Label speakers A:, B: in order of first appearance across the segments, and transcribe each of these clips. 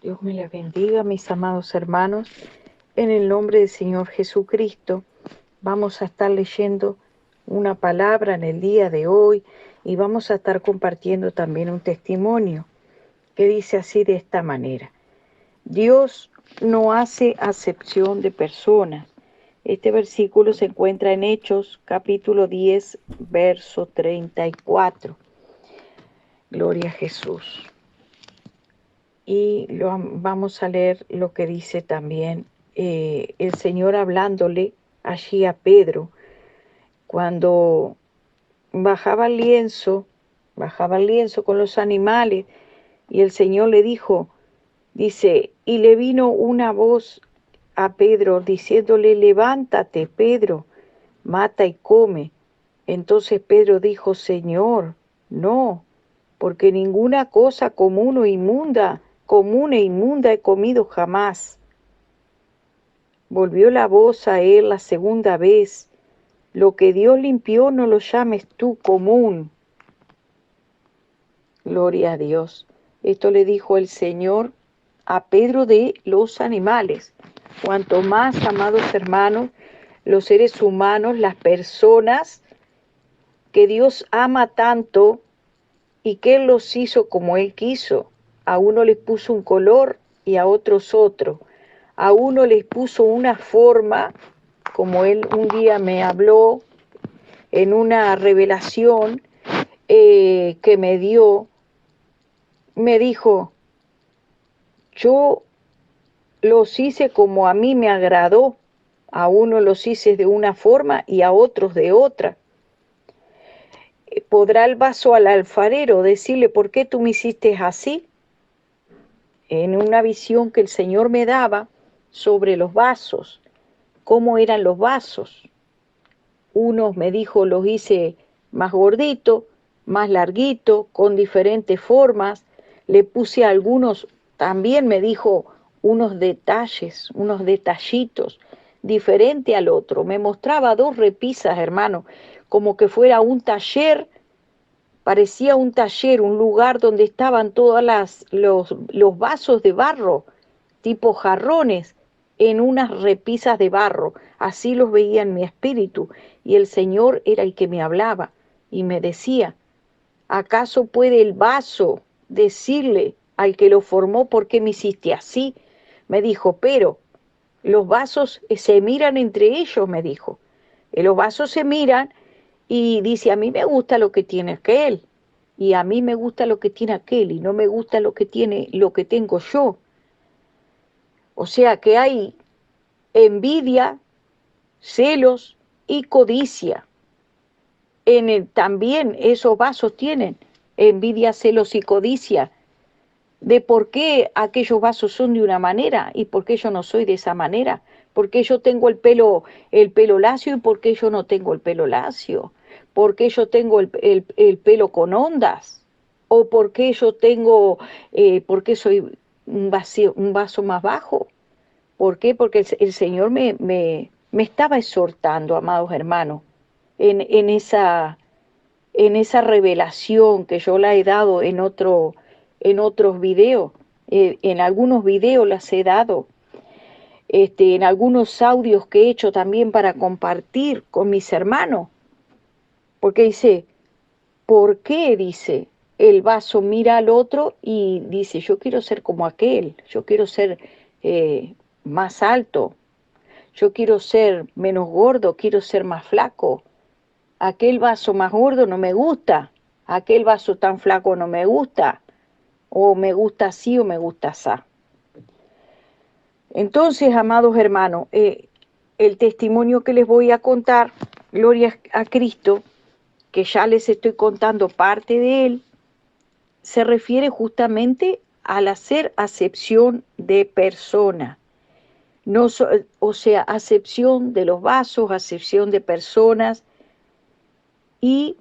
A: Dios me les bendiga, mis amados hermanos. En el nombre del Señor Jesucristo, vamos a estar leyendo una palabra en el día de hoy y vamos a estar compartiendo también un testimonio que dice así de esta manera. Dios no hace acepción de personas. Este versículo se encuentra en Hechos, capítulo 10, verso 34. Gloria a Jesús. Y vamos a leer lo que dice también el Señor hablándole allí a Pedro cuando bajaba el lienzo con los animales, y el Señor le dijo, dice, y le vino una voz a Pedro diciéndole, levántate, Pedro, mata y come. Entonces Pedro dijo, Señor, no, porque ninguna cosa común e inmunda he comido jamás. Volvió la voz a él la segunda vez, lo que Dios limpió no lo llames tú común. Gloria a Dios. Esto le dijo el Señor a Pedro de los animales. Cuanto más, amados hermanos, los seres humanos, las personas que Dios ama tanto y que Él los hizo como Él quiso. A uno les puso un color y a otros otro. A uno les puso una forma, como Él un día me habló en una revelación que me dio. Me dijo, yo los hice como a mí me agradó. A uno los hice de una forma y a otros de otra. ¿Podrá el vaso al alfarero decirle, ¿por qué tú me hiciste así? En una visión que el Señor me daba sobre los vasos, cómo eran los vasos. Unos me dijo, los hice más gordito, más larguito, con diferentes formas. Le puse a algunos, también me dijo, unos detalles, unos detallitos, diferente al otro. Me mostraba dos repisas, hermano, como que fuera un taller. Parecía un taller, un lugar donde estaban todos los vasos de barro, tipo jarrones, en unas repisas de barro. Así los veía en mi espíritu. Y el Señor era el que me hablaba y me decía, ¿acaso puede el vaso decirle al que lo formó por qué me hiciste así? Me dijo, pero los vasos se miran entre ellos, me dijo. Los vasos se miran y dice, a mí me gusta lo que tiene aquel, y a mí me gusta lo que tiene aquel, y no me gusta lo que tengo yo. O sea que hay envidia, celos y codicia. También esos vasos tienen envidia, celos y codicia de por qué aquellos vasos son de una manera y por qué yo no soy de esa manera, por qué yo tengo el pelo lacio y por qué yo no tengo el pelo lacio, por qué yo tengo el pelo con ondas, o por qué yo tengo, por qué soy un vaso más bajo. ¿Por qué? Porque el Señor me estaba exhortando, amados hermanos, en esa revelación que yo la he dado en otros videos. En algunos videos las he dado, en algunos audios que he hecho también para compartir con mis hermanos. Porque dice, ¿por qué? Dice, el vaso mira al otro y dice, yo quiero ser como aquel, yo quiero ser más alto, yo quiero ser menos gordo, quiero ser más flaco. Aquel vaso más gordo no me gusta, aquel vaso tan flaco no me gusta, o me gusta así o me gusta así. Entonces, amados hermanos, el testimonio que les voy a contar, gloria a Cristo, que ya les estoy contando parte de él, se refiere justamente al hacer acepción de persona. No, o sea, acepción de los vasos, acepción de personas. Y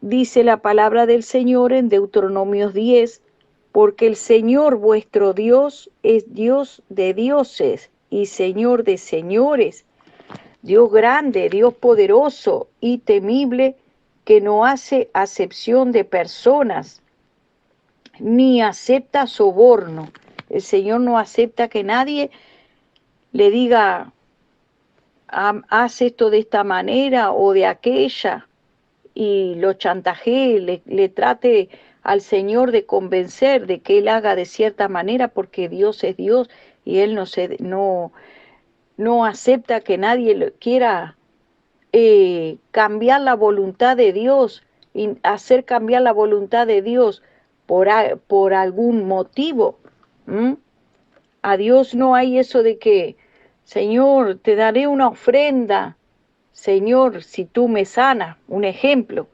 A: dice la palabra del Señor en Deuteronomios 10, porque el Señor vuestro Dios es Dios de dioses y Señor de señores, Dios grande, Dios poderoso y temible, que no hace acepción de personas, ni acepta soborno. El Señor no acepta que nadie le diga, haz esto de esta manera o de aquella, y lo chantajee, le trate al Señor de convencer de que Él haga de cierta manera, porque Dios es Dios y Él no acepta que nadie quiera cambiar la voluntad de Dios y hacer cambiar la voluntad de Dios por algún motivo. ¿Mm? A Dios no hay eso de que, Señor, te daré una ofrenda, Señor, si tú me sanas, un ejemplo.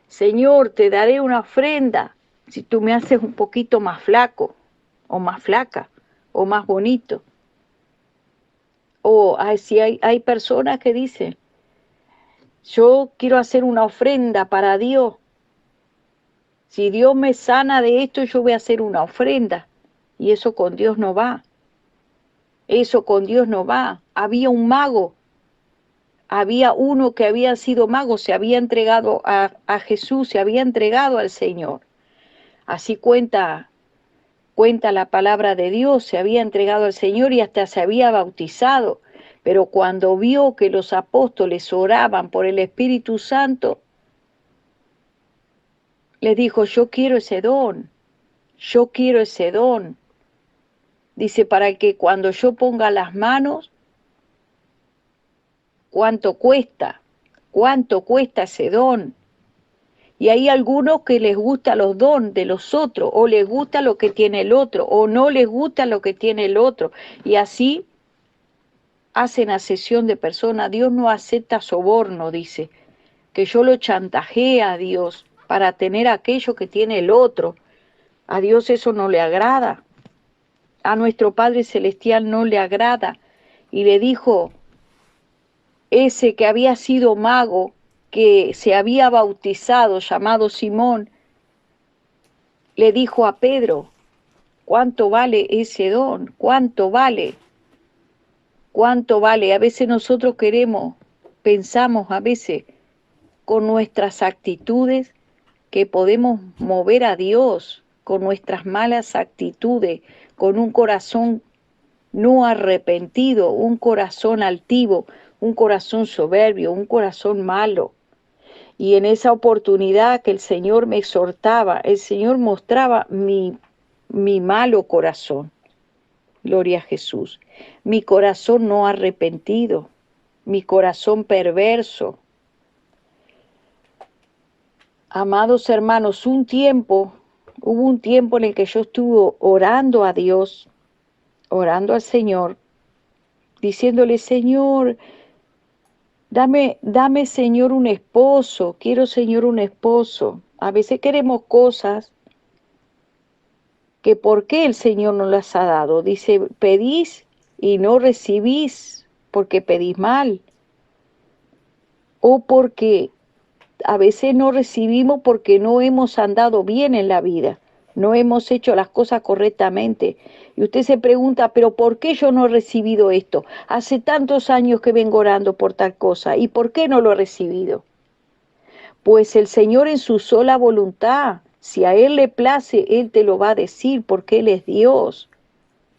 A: Señor, te daré una ofrenda si tú me haces un poquito más flaco, o más flaca, o más bonito. O si hay personas que dicen, yo quiero hacer una ofrenda para Dios. Si Dios me sana de esto, yo voy a hacer una ofrenda. Y eso con Dios no va. Eso con Dios no va. Había un mago. Había uno que había sido mago, se había entregado a Jesús, se había entregado al Señor. Así cuenta la palabra de Dios, se había entregado al Señor y hasta se había bautizado. Pero cuando vio que los apóstoles oraban por el Espíritu Santo, les dijo, yo quiero ese don, yo quiero ese don. Dice, para que cuando yo ponga las manos, ¿cuánto cuesta? ¿Cuánto cuesta ese don? Y hay algunos que les gusta los dones de los otros, o les gusta lo que tiene el otro, o no les gusta lo que tiene el otro. Y así hacen asesión de personas. Dios no acepta soborno, dice, que yo lo chantajee a Dios para tener aquello que tiene el otro. A Dios eso no le agrada. A nuestro Padre Celestial no le agrada. Y le dijo, ese que había sido mago, que se había bautizado, llamado Simón, le dijo a Pedro, ¿cuánto vale ese don? ¿Cuánto vale? ¿Cuánto vale? A veces nosotros pensamos a veces con nuestras actitudes que podemos mover a Dios, con nuestras malas actitudes, con un corazón no arrepentido, un corazón altivo, un corazón soberbio, un corazón malo. Y en esa oportunidad que el Señor me exhortaba, el Señor mostraba mi malo corazón. Gloria a Jesús. Mi corazón no arrepentido, mi corazón perverso. Amados hermanos, hubo un tiempo en el que yo estuve orando a Dios, orando al Señor, diciéndole, Señor, dame, Señor, un esposo, quiero, Señor, un esposo. A veces queremos cosas que por qué el Señor nos las ha dado. Dice, pedís y no recibís porque pedís mal. O porque a veces no recibimos porque no hemos andado bien en la vida, no hemos hecho las cosas correctamente. Y usted se pregunta, ¿pero por qué yo no he recibido esto? Hace tantos años que vengo orando por tal cosa, ¿y por qué no lo he recibido? Pues el Señor en su sola voluntad, si a Él le place, Él te lo va a decir, porque Él es Dios.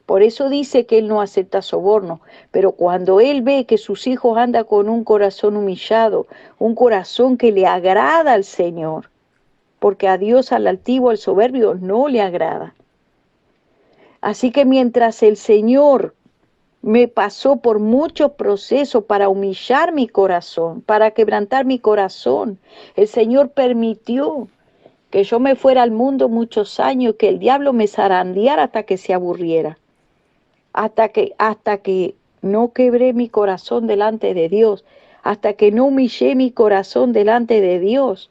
A: Por eso dice que Él no acepta soborno, pero cuando Él ve que sus hijos andan con un corazón humillado, un corazón que le agrada al Señor, porque a Dios, al altivo, al soberbio, no le agrada. Así que mientras el Señor me pasó por muchos procesos para humillar mi corazón, para quebrantar mi corazón, el Señor permitió que yo me fuera al mundo muchos años, que el diablo me zarandeara hasta que se aburriera. Hasta que no quebré mi corazón delante de Dios, hasta que no humillé mi corazón delante de Dios.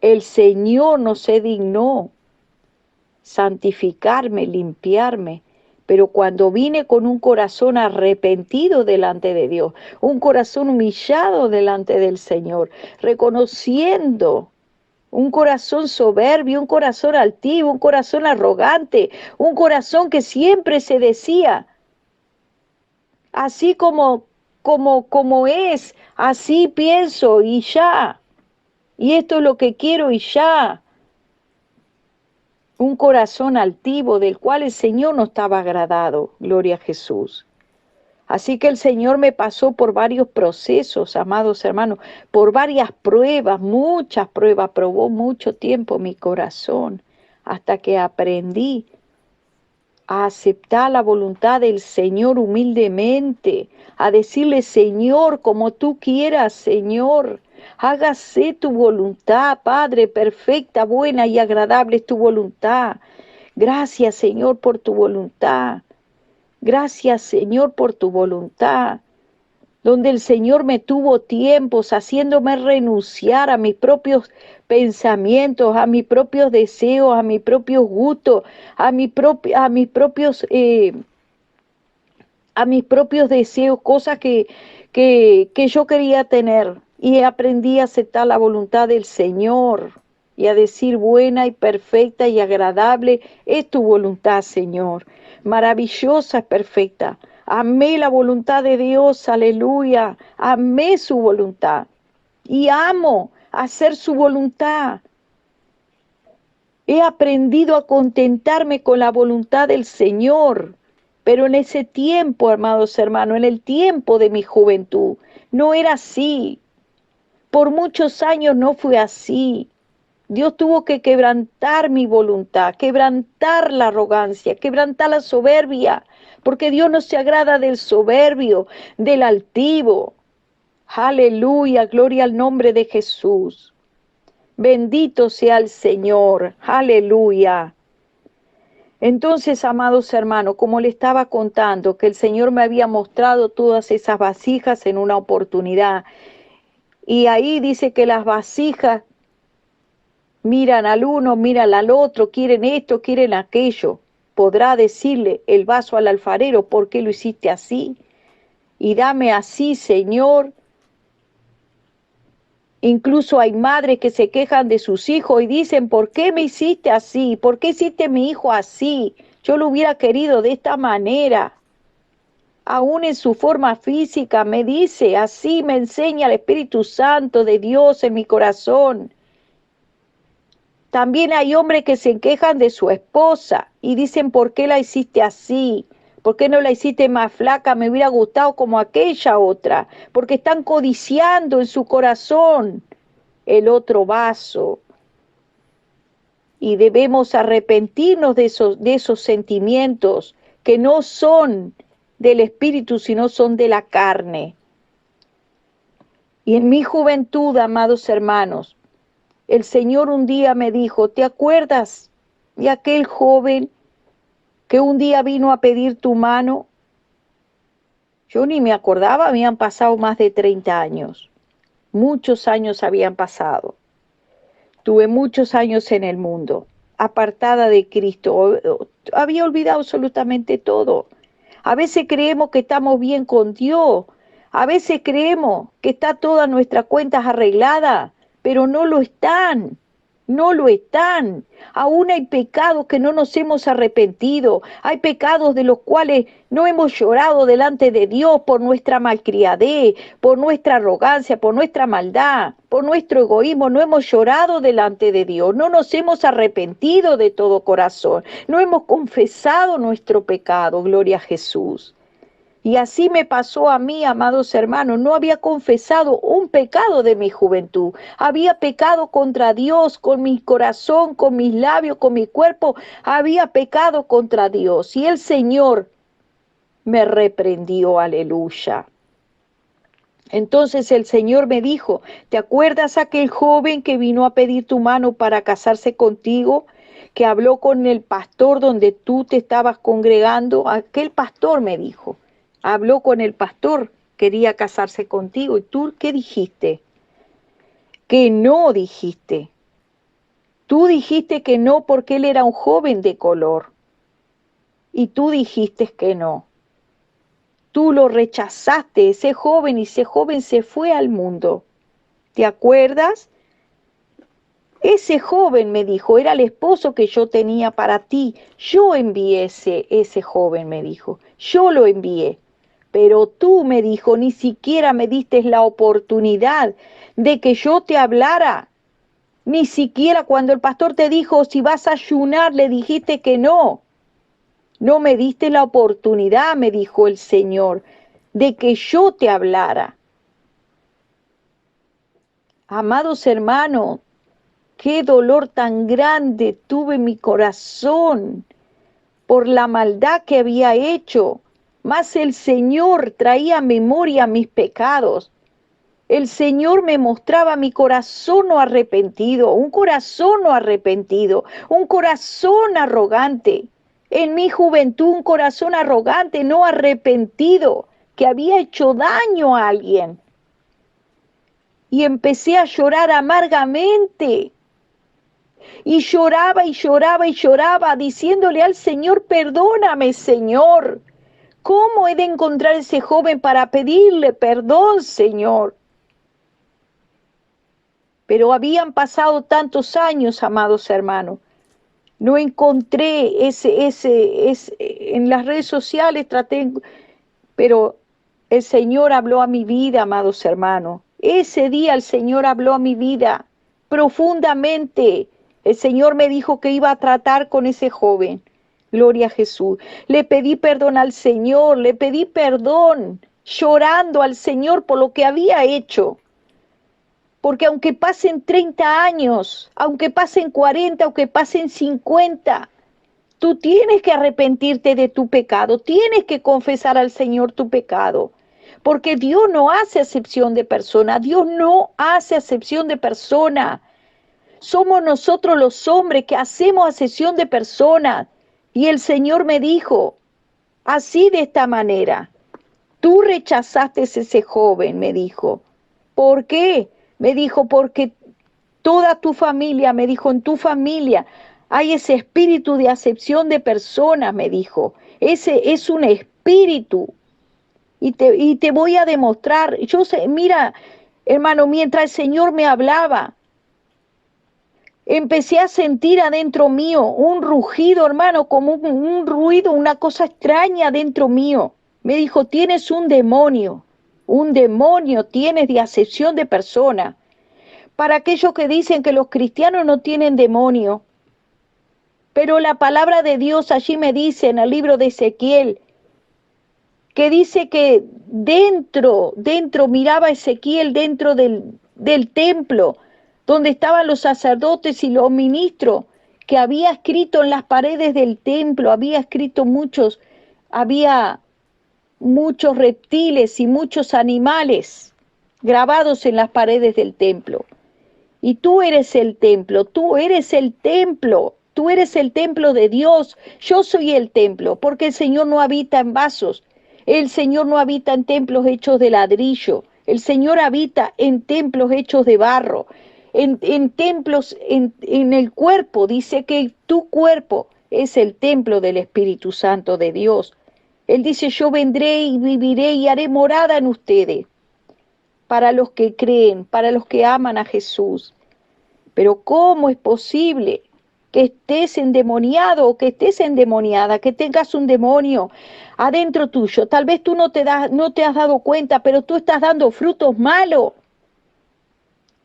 A: El Señor no se dignó santificarme, limpiarme, pero cuando vine con un corazón arrepentido delante de Dios, un corazón humillado delante del Señor, reconociendo un corazón soberbio, un corazón altivo, un corazón arrogante, un corazón que siempre se decía, así como es, así pienso y ya, y esto es lo que quiero y ya. un corazón altivo del cual el Señor no estaba agradado. Gloria a Jesús. Así que el Señor me pasó por varios procesos, amados hermanos, por varias pruebas, muchas pruebas, probó mucho tiempo mi corazón, hasta que aprendí a aceptar la voluntad del Señor humildemente, a decirle, Señor, como tú quieras, Señor, hágase tu voluntad, Padre, perfecta, buena y agradable es tu voluntad. Gracias, Señor, por tu voluntad. Gracias, Señor, por tu voluntad. Donde el Señor me tuvo tiempos haciéndome renunciar a mis propios pensamientos, a mis propios deseos, a mis propios gustos, a mis propios deseos, cosas que yo quería tener. Y aprendí a aceptar la voluntad del Señor y a decir buena y perfecta y agradable es tu voluntad, Señor. Maravillosa es perfecta. Amé la voluntad de Dios, aleluya. Amé su voluntad y amo hacer su voluntad. He aprendido a contentarme con la voluntad del Señor. Pero en ese tiempo, amados hermanos, en el tiempo de mi juventud, no era así. Por muchos años no fue así. Dios tuvo que quebrantar mi voluntad, quebrantar la arrogancia, quebrantar la soberbia, porque Dios no se agrada del soberbio, del altivo. Aleluya, gloria al nombre de Jesús. Bendito sea el Señor, aleluya. Entonces, amados hermanos, como le estaba contando, que el Señor me había mostrado todas esas vasijas en una oportunidad, y ahí dice que las vasijas miran al uno, miran al otro, quieren esto, quieren aquello. Podrá decirle el vaso al alfarero, ¿por qué lo hiciste así? Y dame así, Señor. Incluso hay madres que se quejan de sus hijos y dicen, ¿por qué me hiciste así? ¿Por qué hiciste a mi hijo así? Yo lo hubiera querido de esta manera. Aún en su forma física me dice, así me enseña el Espíritu Santo de Dios en mi corazón. También hay hombres que se quejan de su esposa y dicen, ¿por qué la hiciste así? ¿Por qué no la hiciste más flaca? Me hubiera gustado como aquella otra. Porque están codiciando en su corazón el otro vaso. Y debemos arrepentirnos de esos sentimientos que no son del espíritu, sino son de la carne. Y en mi juventud, amados hermanos, el Señor un día me dijo, ¿te acuerdas de aquel joven que un día vino a pedir tu mano? Yo ni me acordaba, habían pasado más de 30 años. Muchos años habían pasado. Tuve muchos años en el mundo, apartada de Cristo. Había olvidado absolutamente todo. A veces creemos que estamos bien con Dios. A veces creemos que está todas nuestras cuentas arregladas, pero no lo están. No lo están. Aún hay pecados que no nos hemos arrepentido. Hay pecados de los cuales no hemos llorado delante de Dios por nuestra malcriadez, por nuestra arrogancia, por nuestra maldad, por nuestro egoísmo. No hemos llorado delante de Dios. No nos hemos arrepentido de todo corazón. No hemos confesado nuestro pecado. Gloria a Jesús. Y así me pasó a mí, amados hermanos. No había confesado un pecado de mi juventud. Había pecado contra Dios, con mi corazón, con mis labios, con mi cuerpo. Había pecado contra Dios. Y el Señor me reprendió, aleluya. Entonces el Señor me dijo, ¿te acuerdas aquel joven que vino a pedir tu mano para casarse contigo? Que habló con el pastor donde tú te estabas congregando. Aquel pastor me dijo. Habló con el pastor, quería casarse contigo. ¿Y tú qué dijiste? Que no dijiste. Tú dijiste que no porque él era un joven de color. Y tú dijiste que no. Tú lo rechazaste, ese joven, y ese joven se fue al mundo. ¿Te acuerdas? Ese joven me dijo, era el esposo que yo tenía para ti. Yo envié ese joven, me dijo. Yo lo envié. Pero tú, me dijo, ni siquiera me diste la oportunidad de que yo te hablara. Ni siquiera cuando el pastor te dijo si vas a ayunar, le dijiste que no. No me diste la oportunidad, me dijo el Señor, de que yo te hablara. Amados hermanos, qué dolor tan grande tuve en mi corazón por la maldad que había hecho. Mas el Señor traía a memoria mis pecados. El Señor me mostraba mi corazón no arrepentido, un corazón no arrepentido, un corazón arrogante. En mi juventud, un corazón arrogante, no arrepentido, que había hecho daño a alguien. Y empecé a llorar amargamente. Y lloraba y lloraba y lloraba, diciéndole al Señor, perdóname, Señor. ¿Cómo he de encontrar ese joven para pedirle perdón, Señor? Pero habían pasado tantos años, amados hermanos. No encontré en las redes sociales, pero el Señor habló a mi vida, amados hermanos. Ese día el Señor habló a mi vida profundamente. El Señor me dijo que iba a tratar con ese joven. Gloria a Jesús. Le pedí perdón al Señor, le pedí perdón, llorando al Señor por lo que había hecho. Porque aunque pasen 30 años, aunque pasen 40, aunque pasen 50, tú tienes que arrepentirte de tu pecado, tienes que confesar al Señor tu pecado. Porque Dios no hace acepción de persona, Dios no hace acepción de persona. Somos nosotros los hombres que hacemos acepción de personas. Y el Señor me dijo, así de esta manera, tú rechazaste a ese joven, me dijo. ¿Por qué? Me dijo, porque toda tu familia, me dijo, en tu familia hay ese espíritu de acepción de personas, me dijo. Ese es un espíritu. Y te voy a demostrar. Yo sé, mira, hermano, mientras el Señor me hablaba, empecé a sentir adentro mío un rugido, hermano, como un ruido, una cosa extraña adentro mío. Me dijo, tienes un demonio tienes de acepción de persona. Para aquellos que dicen que los cristianos no tienen demonio, pero la palabra de Dios allí me dice en el libro de Ezequiel, que dice que dentro miraba Ezequiel dentro del templo, donde estaban los sacerdotes y los ministros, que había escrito en las paredes del templo, había muchos reptiles y muchos animales grabados en las paredes del templo. Y tú eres el templo, tú eres el templo, tú eres el templo de Dios. Yo soy el templo, porque el Señor no habita en vasos. El Señor no habita en templos hechos de ladrillo. El Señor habita en templos hechos de barro. En templos, en el cuerpo. Dice que tu cuerpo es el templo del Espíritu Santo de Dios. Él dice, yo vendré y viviré y haré morada en ustedes. Para los que creen, para los que aman a Jesús. Pero ¿cómo es posible que estés endemoniado o que estés endemoniada, que tengas un demonio adentro tuyo? Tal vez tú no te has dado cuenta, pero tú estás dando frutos malos.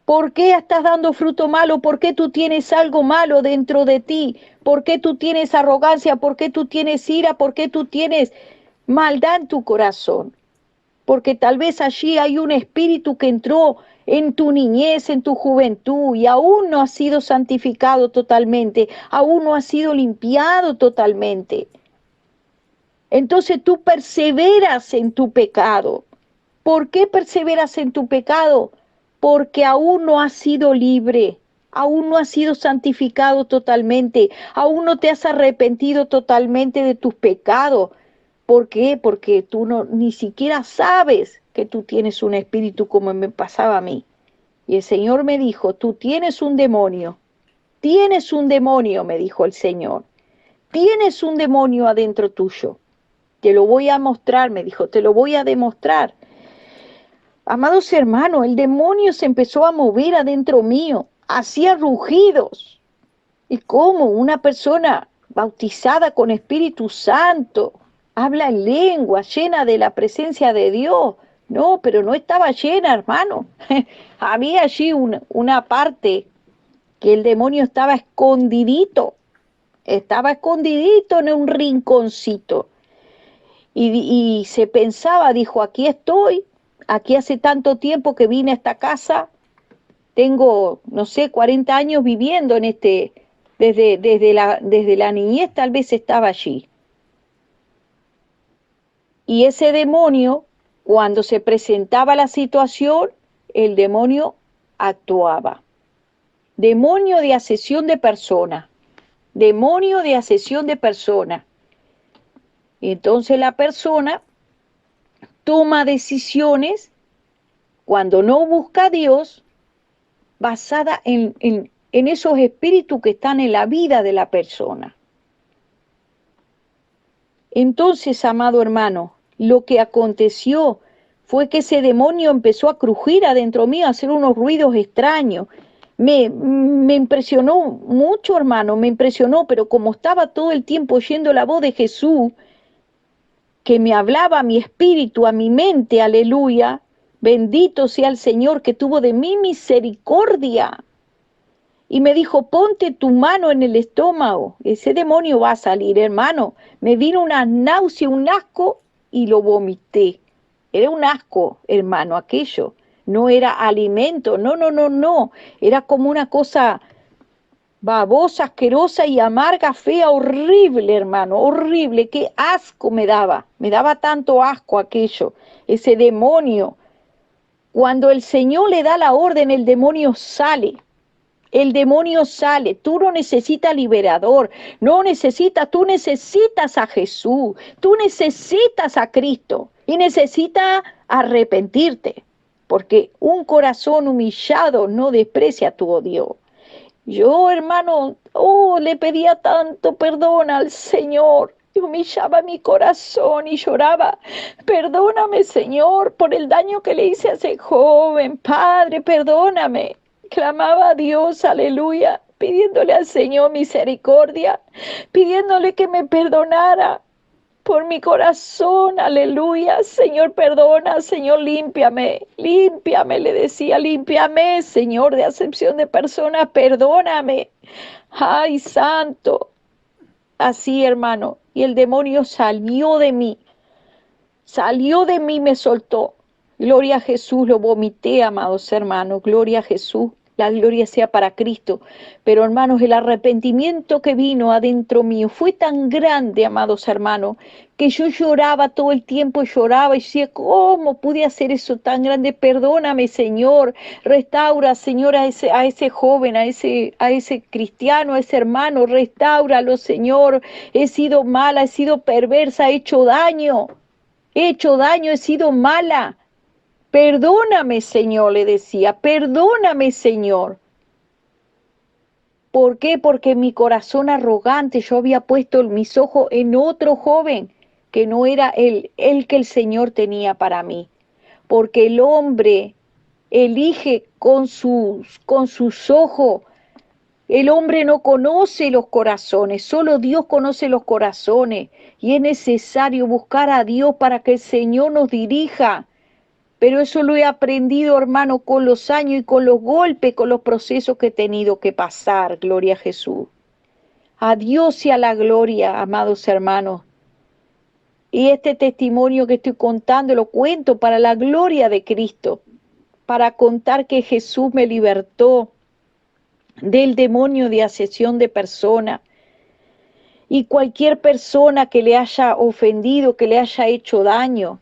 A: ¿Por qué estás dando fruto malo? ¿Por qué tú tienes algo malo dentro de ti? ¿Por qué tú tienes arrogancia? ¿Por qué tú tienes ira? ¿Por qué tú tienes maldad en tu corazón? Porque tal vez allí hay un espíritu que entró en tu niñez, en tu juventud, y aún no ha sido santificado totalmente, aún no ha sido limpiado totalmente. Entonces tú perseveras en tu pecado. ¿Por qué perseveras en tu pecado? Porque aún no has sido libre, aún no has sido santificado totalmente, aún no te has arrepentido totalmente de tus pecados. ¿Por qué? Porque tú ni siquiera sabes que tú tienes un espíritu como me pasaba a mí. Y el Señor me dijo, tú tienes un demonio, me dijo el Señor. Tienes un demonio adentro tuyo. Te lo voy a mostrar, me dijo, te lo voy a demostrar. Amados hermanos, el demonio se empezó a mover adentro mío, hacía rugidos. ¿Y cómo una persona bautizada con Espíritu Santo habla en lengua, llena de la presencia de Dios? No, pero no estaba llena, hermano. Había allí una parte que el demonio estaba escondidito en un rinconcito. Y se pensaba, dijo, aquí estoy, aquí hace tanto tiempo que vine a esta casa, tengo, no sé, 40 años viviendo en desde la niñez tal vez estaba allí. Y ese demonio, cuando se presentaba la situación, el demonio actuaba. Demonio de asesión de persona. Demonio de asesión de persona. Y entonces la persona toma decisiones cuando no busca a Dios, basada en esos espíritus que están en la vida de la persona. Entonces, amado hermano, lo que aconteció fue que ese demonio empezó a crujir adentro mío, a hacer unos ruidos extraños. Me impresionó mucho, hermano, me impresionó, pero como estaba todo el tiempo oyendo la voz de Jesús, que me hablaba a mi espíritu, a mi mente, aleluya, bendito sea el Señor que tuvo de mí misericordia. Y me dijo, ponte tu mano en el estómago, ese demonio va a salir, hermano. Me vino una náusea, un asco y lo vomité. Era un asco, hermano, aquello. No era alimento, no. Era como una cosa babosa, asquerosa y amarga, fea, horrible, hermano, horrible. Qué asco me daba tanto asco aquello, ese demonio. Cuando el Señor le da la orden, el demonio sale. El demonio sale, tú no necesitas liberador, tú necesitas a Jesús, tú necesitas a Cristo y necesitas arrepentirte, porque un corazón humillado no desprecia a tu Dios. Yo, hermano, le pedía tanto perdón al Señor. Y humillaba mi corazón y lloraba. Perdóname, Señor, por el daño que le hice a ese joven. Padre, perdóname. Clamaba a Dios, aleluya, pidiéndole al Señor misericordia, pidiéndole que me perdonara por mi corazón, aleluya. Señor, perdona, Señor, límpiame, le decía, límpiame, Señor, de acepción de personas, perdóname. Ay, santo. Así, hermano, y el demonio salió de mí, me soltó. Gloria a Jesús, lo vomité, amados hermanos, gloria a Jesús. La gloria sea para Cristo. Pero hermanos, el arrepentimiento que vino adentro mío fue tan grande, amados hermanos, que yo lloraba todo el tiempo, lloraba y decía, ¿cómo pude hacer eso tan grande? Perdóname, Señor, restaura, Señor, a ese joven, a ese cristiano, a ese hermano, restáuralo, Señor. He sido mala, he sido perversa, he hecho daño, he sido mala. Perdóname, Señor, le decía, perdóname, Señor. ¿Por qué? Porque mi corazón arrogante, yo había puesto mis ojos en otro joven que no era el que el Señor tenía para mí. Porque el hombre elige con sus ojos. El hombre no conoce los corazones, solo Dios conoce los corazones. Y es necesario buscar a Dios para que el Señor nos dirija. Pero eso lo he aprendido, hermano, con los años y con los golpes, con los procesos que he tenido que pasar. Gloria a Jesús. A Dios sea la gloria, amados hermanos. Y este testimonio que estoy contando lo cuento para la gloria de Cristo, para contar que Jesús me libertó del demonio de asesión de persona. Y cualquier persona que le haya ofendido, que le haya hecho daño,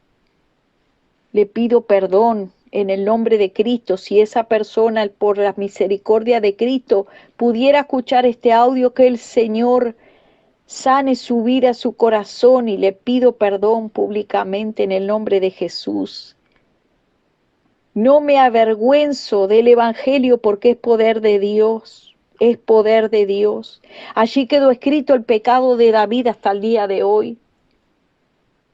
A: le pido perdón en el nombre de Cristo. Si esa persona, por la misericordia de Cristo, pudiera escuchar este audio, que el Señor sane su vida, su corazón, y le pido perdón públicamente en el nombre de Jesús. No me avergüenzo del Evangelio porque es poder de Dios, es poder de Dios. Allí quedó escrito el pecado de David hasta el día de hoy.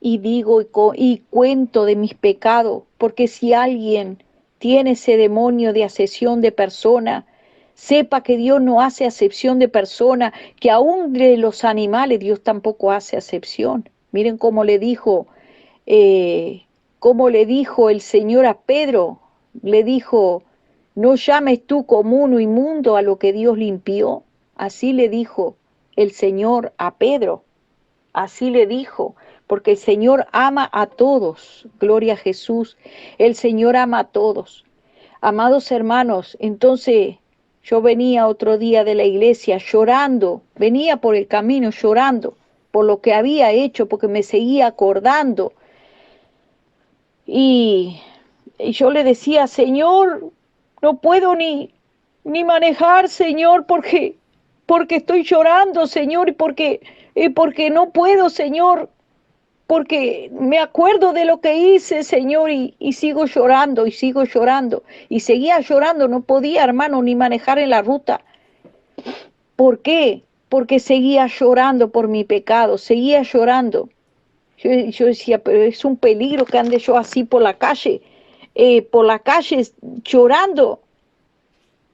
A: Y digo y cuento de mis pecados, porque si alguien tiene ese demonio de asesión de persona, sepa que Dios no hace acepción de persona, que aún de los animales Dios tampoco hace acepción. Miren cómo le dijo el Señor a Pedro, le dijo, No llames tú común o inmundo a lo que Dios limpió. Así le dijo el Señor a Pedro. Así le dijo, porque el Señor ama a todos. Gloria a Jesús. El Señor ama a todos. Amados hermanos, entonces yo venía otro día de la iglesia llorando, venía por el camino llorando por lo que había hecho, porque me seguía acordando. Y yo le decía, Señor, no puedo ni manejar, Señor, porque estoy llorando, Señor, y porque no puedo, Señor, porque me acuerdo de lo que hice, Señor, y sigo llorando, y sigo llorando, y seguía llorando, no podía, hermano, ni manejar en la ruta. ¿Por qué? Porque seguía llorando por mi pecado, seguía llorando. Yo decía, pero es un peligro que ande yo así por la calle llorando.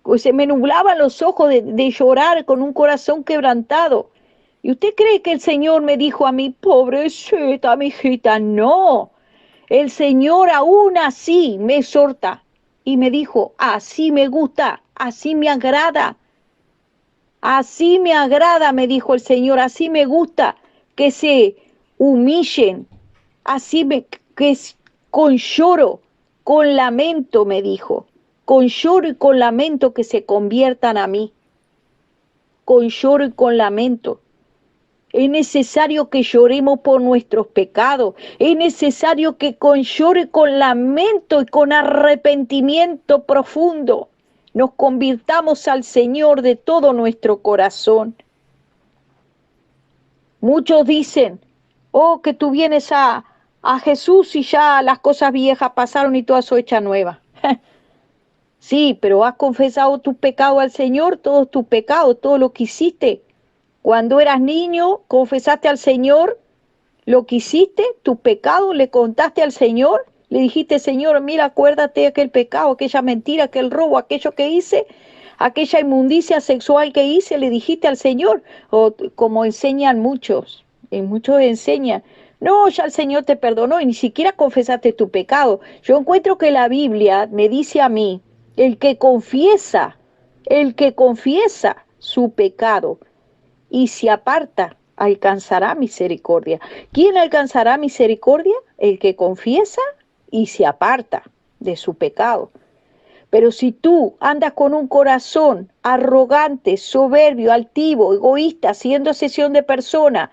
A: Pues se me nublaban los ojos de llorar con un corazón quebrantado. ¿Y usted cree que el Señor me dijo a mí, pobrecita, mi hijita? No, el Señor aún así me exhorta y me dijo, así me gusta, así me agrada, me dijo el Señor, así me gusta que se humillen, que es con lloro, con lamento, me dijo, con lloro y con lamento que se conviertan a mí, con lloro y con lamento. Es necesario que lloremos por nuestros pecados. Es necesario que con lloro y con lamento y con arrepentimiento profundo nos convirtamos al Señor de todo nuestro corazón. Muchos dicen, oh, que tú vienes a Jesús y ya las cosas viejas pasaron y todas son hechas nuevas. Sí, pero has confesado tus pecados al Señor, todos tus pecados, todo lo que hiciste. Cuando eras niño, confesaste al Señor lo que hiciste, tu pecado, le contaste al Señor, le dijiste, Señor, mira, acuérdate de aquel pecado, aquella mentira, aquel robo, aquello que hice, aquella inmundicia sexual que hice, le dijiste al Señor, o como enseñan muchos, muchos enseñan, no, ya el Señor te perdonó y ni siquiera confesaste tu pecado. Yo encuentro que la Biblia me dice a mí, el que confiesa su pecado y se aparta, alcanzará misericordia. ¿Quién alcanzará misericordia? El que confiesa y se aparta de su pecado. Pero si tú andas con un corazón arrogante, soberbio, altivo, egoísta, haciendo cesión de persona,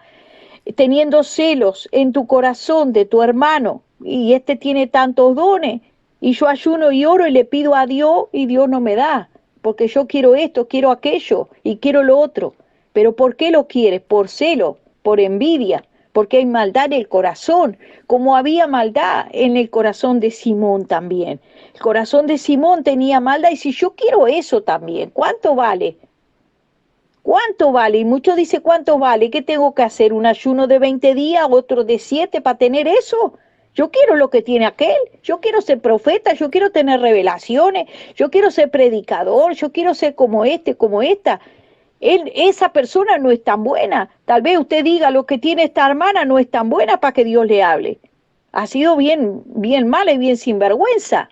A: teniendo celos en tu corazón de tu hermano, y este tiene tantos dones, y yo ayuno y oro y le pido a Dios y Dios no me da, porque yo quiero esto, quiero aquello y quiero lo otro. ¿Pero por qué lo quieres? Por celo, por envidia, porque hay maldad en el corazón, como había maldad en el corazón de Simón también. El corazón de Simón tenía maldad y si yo quiero eso también, ¿cuánto vale? ¿Cuánto vale? Y muchos dicen, ¿cuánto vale? ¿Qué tengo que hacer? ¿Un ayuno de 20 días, otro de 7 para tener eso? Yo quiero lo que tiene aquel. Yo quiero ser profeta, yo quiero tener revelaciones, yo quiero ser predicador, yo quiero ser como este, como esta. Esa persona no es tan buena. Tal vez usted diga, lo que tiene esta hermana no es tan buena para que Dios le hable. Ha sido bien, bien mala y bien sinvergüenza.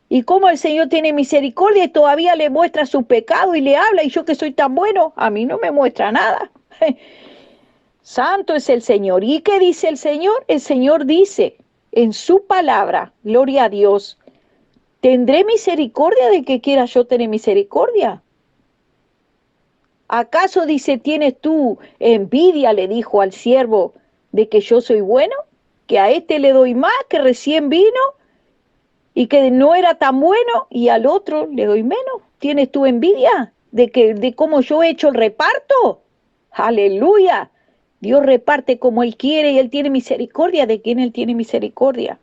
A: Y cómo el Señor tiene misericordia y todavía le muestra su pecado y le habla, y yo que soy tan bueno, a mí no me muestra nada. Santo es el Señor. ¿Y qué dice el Señor? El Señor dice en su palabra, gloria a Dios, ¿tendré misericordia del que quiera yo tener misericordia? ¿Acaso dice, tienes tú envidia, le dijo al siervo, de que yo soy bueno? ¿Que a este le doy más, que recién vino? Y que no era tan bueno y al otro le doy menos. ¿Tienes tu envidia de cómo yo he hecho el reparto? Aleluya. Dios reparte como Él quiere y Él tiene misericordia de quien Él tiene misericordia.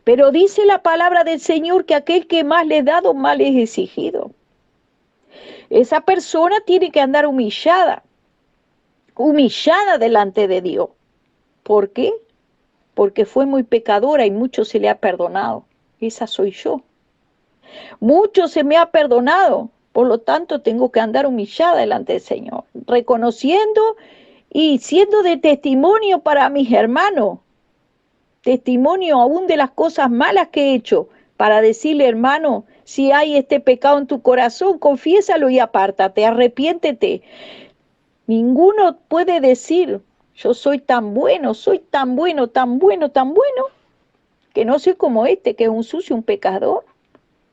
A: Pero dice la palabra del Señor que aquel que más le es dado, más le es exigido. Esa persona tiene que andar humillada delante de Dios. ¿Por qué? Porque fue muy pecadora y mucho se le ha perdonado. Esa soy yo. Mucho se me ha perdonado, por lo tanto tengo que andar humillada delante del Señor, reconociendo y siendo de testimonio para mis hermanos, testimonio aún de las cosas malas que he hecho, para decirle, hermano, Si hay este pecado en tu corazón, confiésalo y apártate, arrepiéntete. Ninguno puede decir, yo soy tan bueno, soy tan bueno, tan bueno, tan bueno, que no soy como este, que es un sucio, un pecador.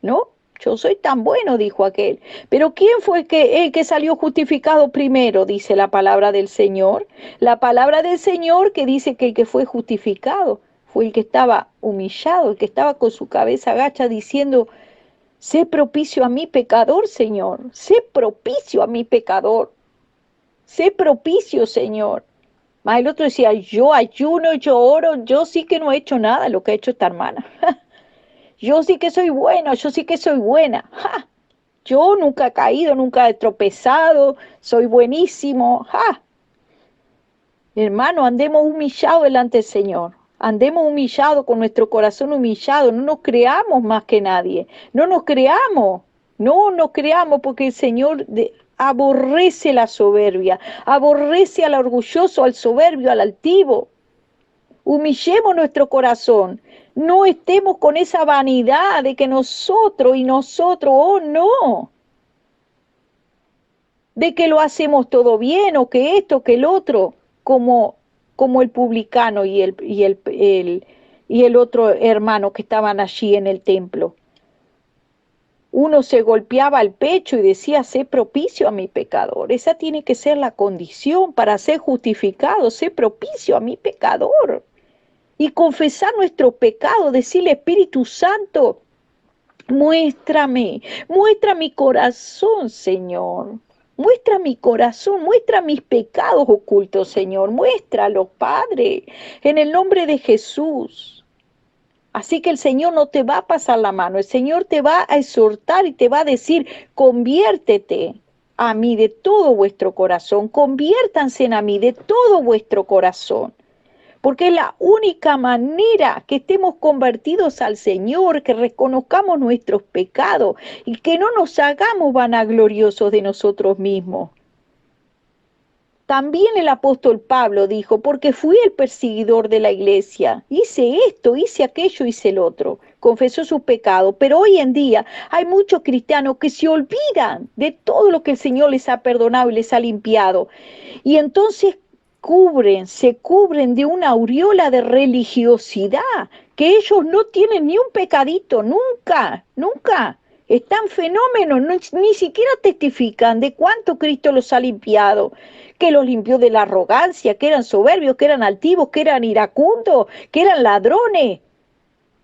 A: No, yo soy tan bueno, dijo aquel. Pero ¿quién fue el que salió justificado primero? Dice la palabra del Señor. La palabra del Señor que dice que el que fue justificado fue el que estaba humillado, el que estaba con su cabeza agacha diciendo, sé propicio a mi pecador, Señor, sé propicio a mi pecador, sé propicio, Señor. Más el otro decía, yo ayuno, yo oro, yo sí que no he hecho nada lo que ha hecho esta hermana. Yo sí que soy bueno, yo sí que soy buena. ¡Ja! Yo nunca he caído, nunca he tropezado, soy buenísimo. ¡Ja! Hermano, andemos humillados delante del Señor. Andemos humillados con nuestro corazón humillado. No nos creamos más que nadie. No nos creamos. No nos creamos porque el Señor aborrece la soberbia. Aborrece al orgulloso, al soberbio, al altivo. Humillemos nuestro corazón. No estemos con esa vanidad de que nosotros y nosotros, oh no, de que lo hacemos todo bien o que esto, que el otro, como el publicano y el otro hermano que estaban allí en el templo. Uno se golpeaba el pecho y decía, sé propicio a mi pecador. Esa tiene que ser la condición para ser justificado, sé propicio a mi pecador. Y confesar nuestro pecado, decirle, Espíritu Santo, muéstrame, muestra mi corazón, Señor. Muestra mi corazón, muestra mis pecados ocultos, Señor. Muéstralos, Padre, en el nombre de Jesús. Así que el Señor no te va a pasar la mano, el Señor te va a exhortar y te va a decir, conviértete a mí de todo vuestro corazón, conviértanse en a mí de todo vuestro corazón. Porque es la única manera que estemos convertidos al Señor, que reconozcamos nuestros pecados y que no nos hagamos vanagloriosos de nosotros mismos. También el apóstol Pablo dijo, porque fui el perseguidor de la iglesia, hice esto, hice aquello, hice el otro, confesó sus pecados, pero hoy en día hay muchos cristianos que se olvidan de todo lo que el Señor les ha perdonado y les ha limpiado, y entonces se cubren de una aureola de religiosidad, que ellos no tienen ni un pecadito, nunca, nunca. Están fenómenos, ni siquiera testifican de cuánto Cristo los ha limpiado, que los limpió de la arrogancia, que eran soberbios, que eran altivos, que eran iracundos, que eran ladrones,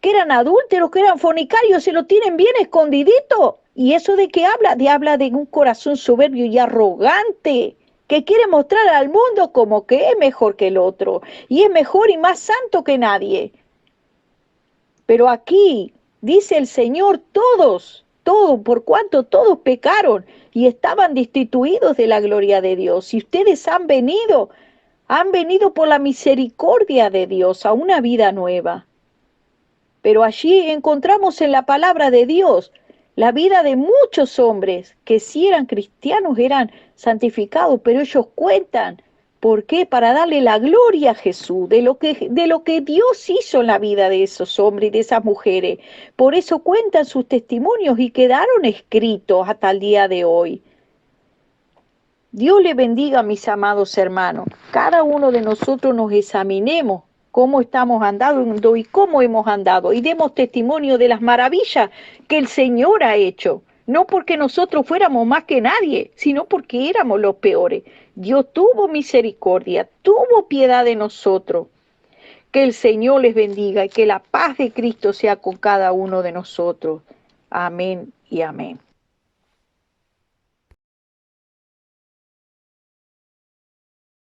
A: que eran adúlteros, que eran fornicarios, se lo tienen bien escondidito. ¿Y eso de qué habla? Habla de un corazón soberbio y arrogante, que quiere mostrar al mundo como que es mejor que el otro, y es mejor y más santo que nadie. Pero aquí dice el Señor, todos, por cuanto todos pecaron y estaban destituidos de la gloria de Dios. Y ustedes han venido por la misericordia de Dios a una vida nueva. Pero allí encontramos en la palabra de Dios la vida de muchos hombres que si eran cristianos eran santificados, pero ellos cuentan. ¿Por qué? Para darle la gloria a Jesús, de lo que Dios hizo en la vida de esos hombres y de esas mujeres. Por eso cuentan sus testimonios y quedaron escritos hasta el día de hoy. Dios le bendiga, mis amados hermanos. Cada uno de nosotros nos examinemos cómo estamos andando y cómo hemos andado, y demos testimonio de las maravillas que el Señor ha hecho. No porque nosotros fuéramos más que nadie, sino porque éramos los peores. Dios tuvo misericordia, tuvo piedad de nosotros. Que el Señor les bendiga y que la paz de Cristo sea con cada uno de nosotros. Amén y amén.